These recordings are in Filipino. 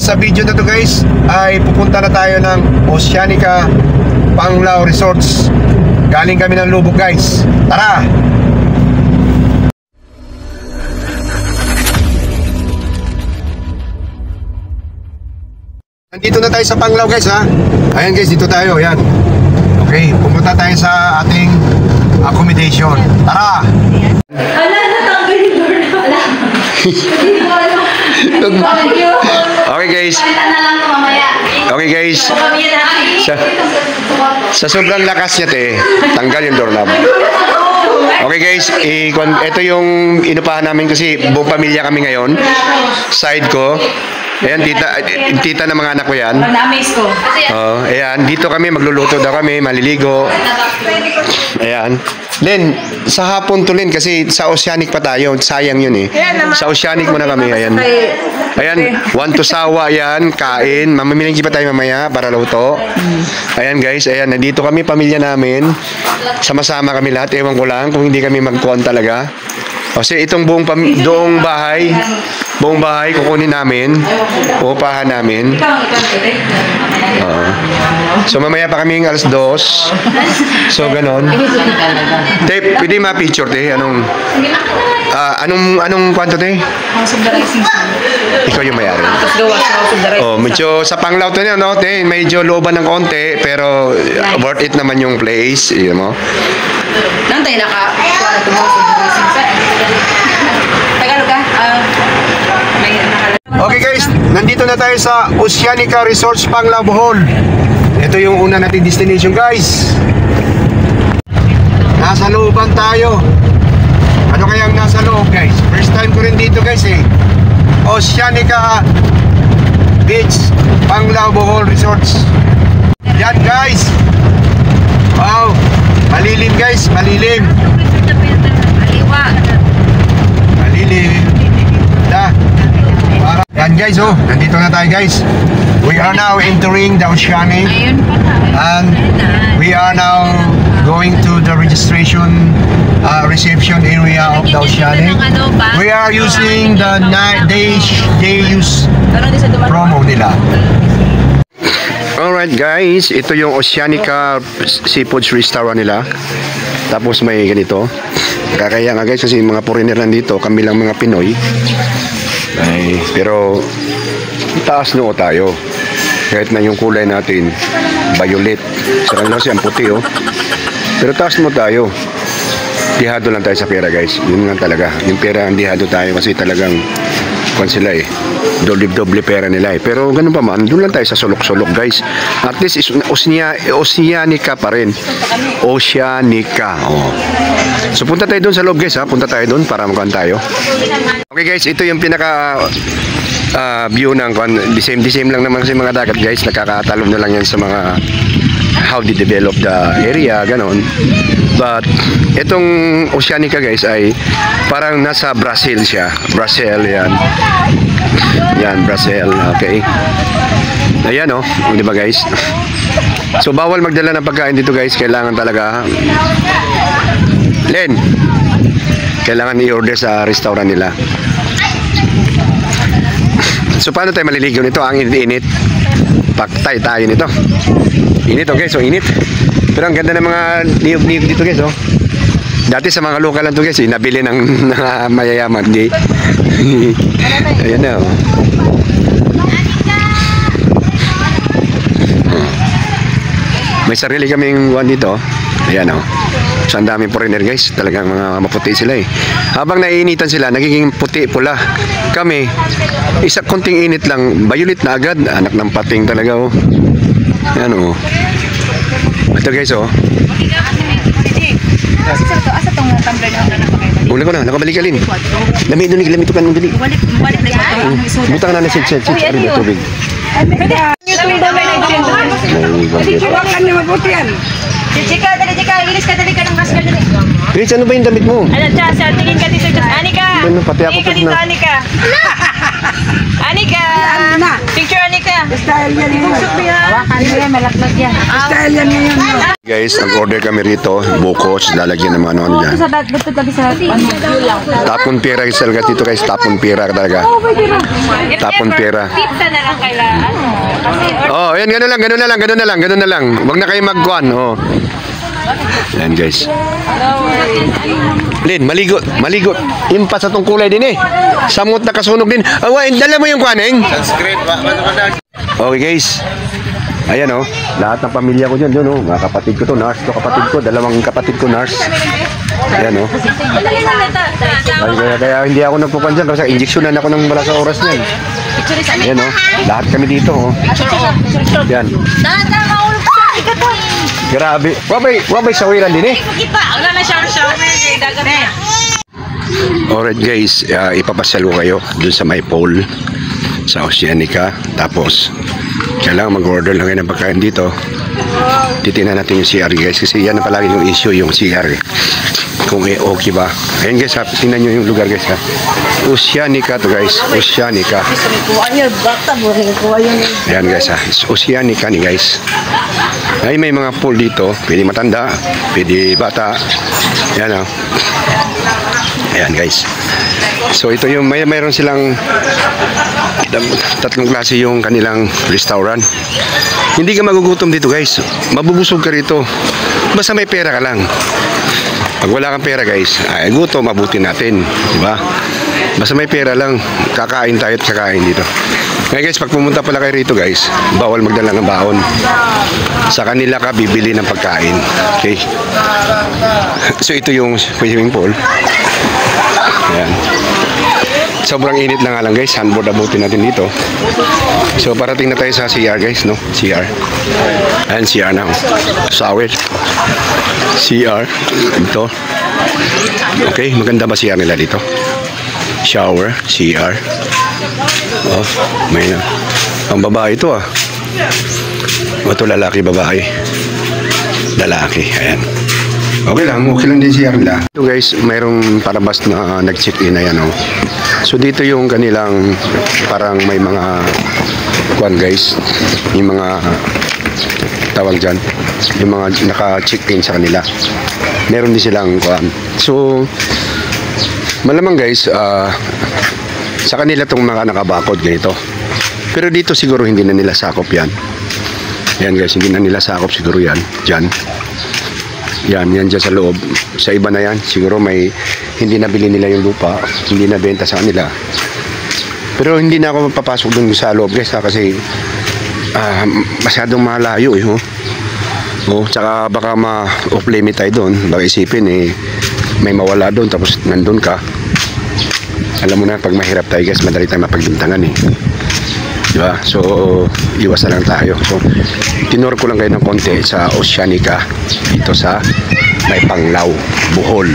sa video na to guys ay pupunta na tayo ng Oceanica Panglao Resorts. Galing kami ng Lubog guys. Tara! Nandito na tayo sa Panglao guys ha. Ayan guys, dito tayo. Ayan. Okay, pupunta tayo sa ating accommodation. Tara! Ala, natanggal yung door na. Ala. Okay guys. Okay guys. Sa sobrang lakas niya tanggal yung doorknob. Okay guys, ito yung inupahan namin kasi buong pamilya kami ngayon. Side ko. Ayan, tita ng mga anak ko yan. Pag-na-amaze ko. Ayan, dito kami, magluluto daw kami, maliligo. Ayan. Len, sa hapon to Len, kasi sa Oceanic pa tayo. Sayang yun eh. Sa Oceanic muna kami, ayan. Ayan, one to sawa yan, kain. Mamimilingki pa tayo mamaya para luto. Ayan guys, ayan, nandito kami, pamilya namin. Sama-sama kami lahat, ewan ko lang kung hindi kami magkuhan talaga. Kasi itong buong bahay kukunin namin, uupahan namin. So mamaya pa kaming alas 2. So ganon. Pwede ma-picture anong kwanto House of the Rising Sun. Ikaw yung mayari. House of the Rising Sun. Medyo sa Panglao to no, medyo looban ng konti pero worth it naman yung place, mo. Nantay naka House of the Rising Sun. Tagalog ka? Okay guys, nandito na tayo sa Oceanica Resorts Panglao, Bohol. Ito yung una nating destination guys. Nasa looban tayo. Ano kayang nasa loob guys? First time ko rin dito guys eh. Oceanica Beach Panglao, Bohol Resorts. Yan guys. Wow, malilim guys, malilim. Malilim. Yan guys, nandito na tayo guys. We are now entering the Oceanic and we are now going to the registration reception area of the Oceanic. We are using the day use promo nila. Alright guys, ito yung Oceanica Seafoods Restaurant nila. Tapos may ganito. Kakaya nga guys kasi mga foreigner nandito, kami lang mga Pinoy. Pero taas noo tayo. Kahit na yung kulay natin violet. Sa kanila kasi ang puti Pero taas mo tayo. Dihado lang tayo sa pera guys. Yun lang talaga. Yung pera ang dihado tayo kasi talagang sila doble pera nila Pero ganun pa man, doon lang tayo sa sulok-sulok guys. At least Oceanica pa rin. Oceanica. So punta tayo doon sa loob guys Punta tayo doon para magkuhan tayo. Okay guys, ito yung pinaka view ng the same lang naman kasi mga dagat guys. Nakakatalon na lang yan sa mga how they develop the area, ganon. But itong Oceanica guys ay parang nasa Brazil siya. Brazil yan. Yan, Brazil. Okay. Ayan di ba guys? So bawal magdala ng pagkain dito guys. Kailangan talaga Len, kailangan i-order sa restaurant nila. So paano tayo maliligaw nito? Ang init-init. Paktay tayo nito. Init guys, init. Pero ang ganda ng mga niyog-niyog dito guys Dati sa mga lokal lang to guys nabili ng mayayaman. Hindi. Ayan na May sarili kaming one dito. Ayan So ang daming foreigner guys. Talagang mga maputi sila Habang naiinitan sila, nagiging puti, pula. Kami, isa konting init lang, violet na agad. Anak ng pating talaga Ayan Ito guys Asa tong tumbler na Uli ko na, nakabalik ka Lin. Lamit doon, lamit ka nung dali. Balik na ito. Butang na sit. Ano ba tubig? YouTube ba may nag-video? Wakan niya mabuti yan. Jika, ilis ka dali ka ng mask ka dali. Chris, ano ba yung damit mo? Ano, Chasa, tingin ka dito, Anika. Pati ako tingin ka dito, Anika. Anika. Picture, Anika. Style yan. Ibusok mo yan. yan, malaklag yan. Style yan ngayon. Guys, nag-order kami rito. Bukos, lalagyan ng mga ano dyan. Sa dito tabi sa Tapon pera guys talaga dito guys. Tapon pera talaga. Tapon pera. Pizza na lang kailangan. Oh, ayan, ganun na lang. Huwag na kayo magkuhan. Oh. Ayan guys. Lin, maligo. Impas sa tong kulay din eh. Samot na kasunog din. Dala mo yung kuhaneng. Okay guys. Ayan oh, lahat ng pamilya ko dyan, doon oh, mga kapatid ko to, nurse to kapatid ko, dalawang kapatid ko nurse. Ayan oh. Kaya hindi ako nagpupan dyan kasi injeksyonan ako ng wala sa oras niyan. Ayan oh, lahat kami dito oh. Ayan. Grabe. Wabay sawiran din eh. Wala na shower. Alright guys, ipapasyal ko kayo dun sa may pole sa Oceanica. Tapos kailangan mag-order lang kayo ng pagkain dito. Titingnan natin yung CR guys kasi yan na palagi yung issue, yung CR kung okay ba. Ayan guys ha, tingnan nyo yung lugar guys ha. Oceanica to guys, Oceanica. Ayan guys ha, it's Oceanica ni guys. Ay may mga pool dito, pwede matanda, pwede bata. Ayan ha. Ayan guys. So ito yung mayroon silang tatlong klase yung kanilang restaurant. Hindi ka magugutom dito guys. Mabubusog ka rito. Basta may pera ka lang. Pag wala kang pera guys, gutom mabuti natin, di ba? Basta may pera lang, kakain tayo at kakain dito. Ngayon guys, pag pumunta pala kayo rito guys, bawal magdala ng baon. Sa kanila ka bibili ng pagkain. Okay? So ito yung swimming pool. Ayan. Sobrang init na nga lang guys, handboard abutin natin dito. So parating na tayo sa CR guys, no? CR. Ayan CR na. Shower. CR. Ito. Okay, maganda ba CR nila dito? Shower, CR. Oh, may na. Ang babae ito ah. Ito lalaki, babae. Lalaki, ayan. Okay lang din CR nila. Ito guys, mayroong parabas na nag-check-in na yan oh. So dito yung kanilang parang may mga kuan guys, yung mga tawag dyan, yung mga naka-check-in sa kanila. Meron din silang kuan. So malamang guys, sa kanila tong mga nakabakod ganito. Pero dito siguro hindi na nila sakop yan. Yan guys, hindi na nila sakop siguro yan. Dyan. Yan dyan sa loob. Sa iba na yan, siguro may hindi nabili nila yung lupa, hindi na benta sa kanila. Pero hindi na ako papasok dun sa loob guys kasi masyadong malayo eh. Tsaka baka ma-off limit tayo doon. Baka isipin eh, may mawala doon tapos nandun ka. Alam mo na pag mahirap tayo guys, madali tayo mapagbintangan eh. Diba? So, iwas na lang tayo. So, tinuro ko lang kayo ng konti sa Oceanica dito sa may Panglao, Bohol.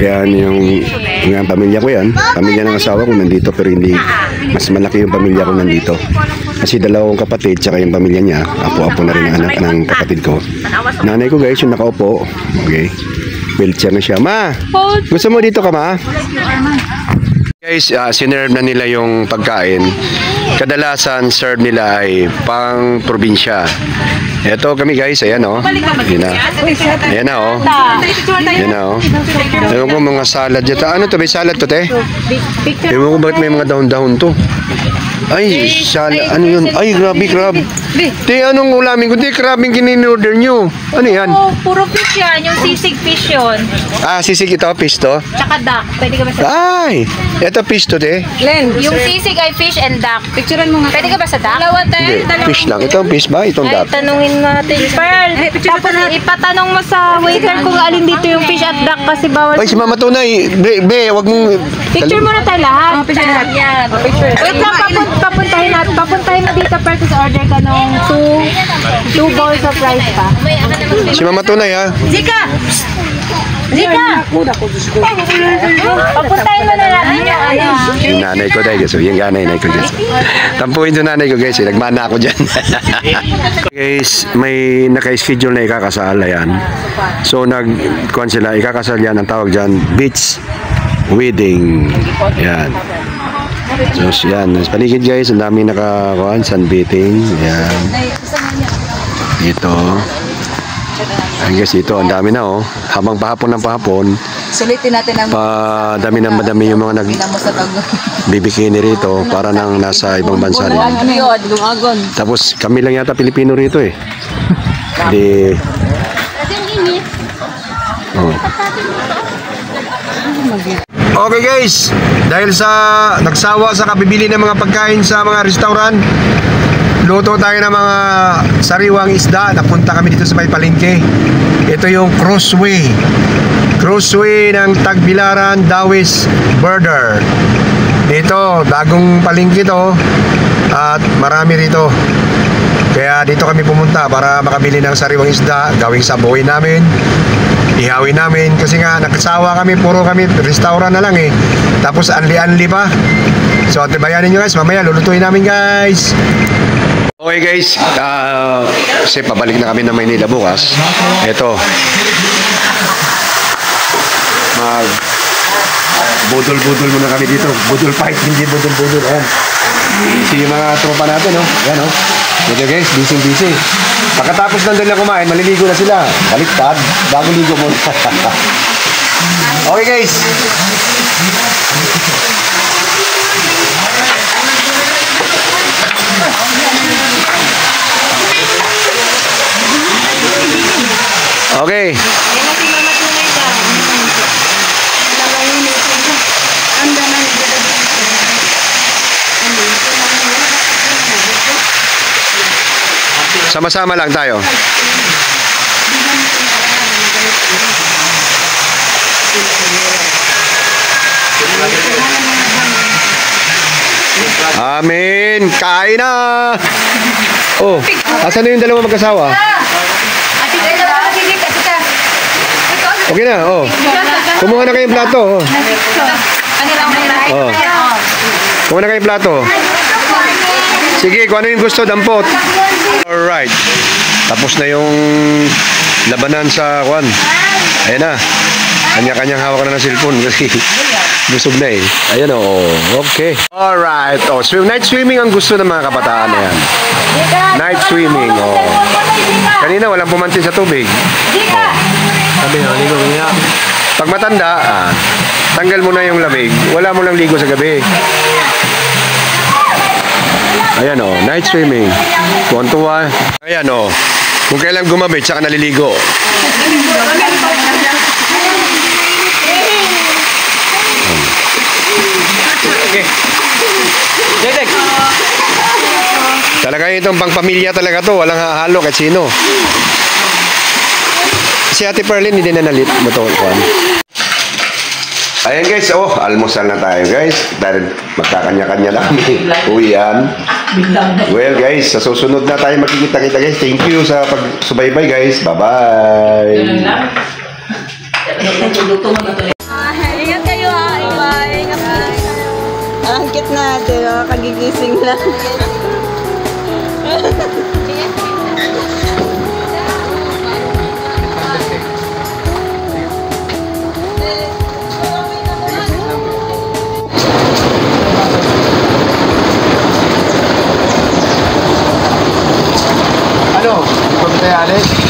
Yan yung pamilya ko yan. Pamilya ng asawa ko nandito pero hindi, mas malaki yung pamilya ko nandito. Kasi dalawang kapatid tsaka yung pamilya niya, apo-apo na rin ang anak ng kapatid ko. Nanay ko guys, yung nakaupo. Okay. Wheelchair na siya. Ma! Gusto mo dito ka ma? Guys, sinerve na nila yung pagkain. Kadalasan serve nila ay pang probinsya. Ito kami guys, ayan o. Ayan na. Ayan na o. Ayan na o. Ewan ko mga salad yata. Ano to? May salad to te? Ewan ko bakit may mga dahon-dahon to. Ay, salad. Ano yun? Ay, grabe, crab. Te, anong ulamin ko? Te, crab yung kinin-order nyo. Ano yan? Oh, puro fish yan. Yung sisig fish yun. Sisig ito, fish to? Tsaka duck. Pwede ka ba sa Ay, ito fish to te. Len, yung sisig ay fish and duck. Picturean mo nga. Pwede ka ba sa duck? Dalawa Hindi, fish lang. Ito ang fish ba? Itong Ay, duck. tanungin natin. Pearl, tapos ipatanong mo sa waiter kung alin dito yung fish at duck kasi bawal. Ay, si Mama Tunay. Be, wag mong... Picture mo na tayo lahat. Picture lahat. Yan. Wait lang, papuntahin mo dito per sa order ka nung two bowls of rice pa. Si Mama Tunay ha. Zika! Papuntahin mo na natin yung ano. Yung nanay ko dahil guys. Yung nanay ko guys. Tampuin yung nanay ko guys. Nagmana ako dyan. Guys, may naka-schedule na ikakasal. Ayan. So, nag-kuhan sila. Ikakasal yan. Ang tawag dyan, beach wedding. Ayan. So, yan. Sa paligid guys, ang dami nakakuhan, sunbathing. Yan. Dito. Ayan guys, dito, ang dami na oh. Habang pahapon ng pahapon, Sulitin natin ang dami ng madami yung mga mo sa tag. nagbibikini rito para nang nasa ibang bansa rin. Ano yun? Lumagon. Tapos kami lang yata Pilipino rito eh. Di... Oh. Okay guys, dahil sa nagsawa sa kabibili ng mga pagkain sa mga restaurant, luto tayo ng mga sariwang isda. Napunta kami dito sa may palengke. Ito yung Crossway ng Tagbilaran, Dawis, Border. Dito, bagong palengke to at marami rito. Kaya dito kami pumunta para makabili ng sariwang isda, gawing sabuhin namin, ihawin namin kasi nga nagsawa kami, puro kami restaurant na lang eh. Tapos anli-anli pa. So tibayanin nyo guys, mamaya lulutuin namin guys. Okay guys, kasi pabalik na kami ng Maynila bukas. Ito, mag budol-budol muna kami dito. Budol fight, hindi budol-budol. Ayan. Busy yung mga tropa natin, no? Ayan, no? Dito guys, busy-busy. Pagkatapos nandun na kumain, maliligo na sila. Baliktad, bago ligo muna. Okay guys. Okay. Sama-sama lang tayo. Amen. Kain na. Oh, asan na yung dalawa magkasawa? Okay na, oh. Kumuha na kayong plato, oh. Oh. Kumuha na kayong plato. Sige, kung ano yung gusto, dampot. Alright. Tapos na yung labanan sa kwan. Ayan na. Kanya-kanyang hawak na ng cellphone kasi busog na eh. Ayan o. Oh. Okay. Alright. Oh, night swimming ang gusto ng mga kabataan na yan. Night swimming. Oh. Kanina walang pumansin sa tubig. Oh. Sabi na, ligo niya. Pag matanda, tanggal mo na yung lamig. Wala mo lang ligo sa gabi. Ayan o, night swimming. Tuwan-tuwa. Ayan o, kung kailan gumabi, tsaka naliligo. Okay. Talaga itong pangpamilya talaga to. Walang hahalo kahit sino. Si Ate Perlin, hindi na nalit mo to. Ayan guys, oh, almusal na tayo guys. Dahil magkakanya-kanya lang kami. Uwian. Well guys, sa susunod na tayo magkikita-kita guys. Thank you sa pagsubaybay guys. Bye-bye. Ingat kayo ha. Ingat kayo. Ang cute natin. Kagigising lang. Ano? Ikaw tayo, Alex?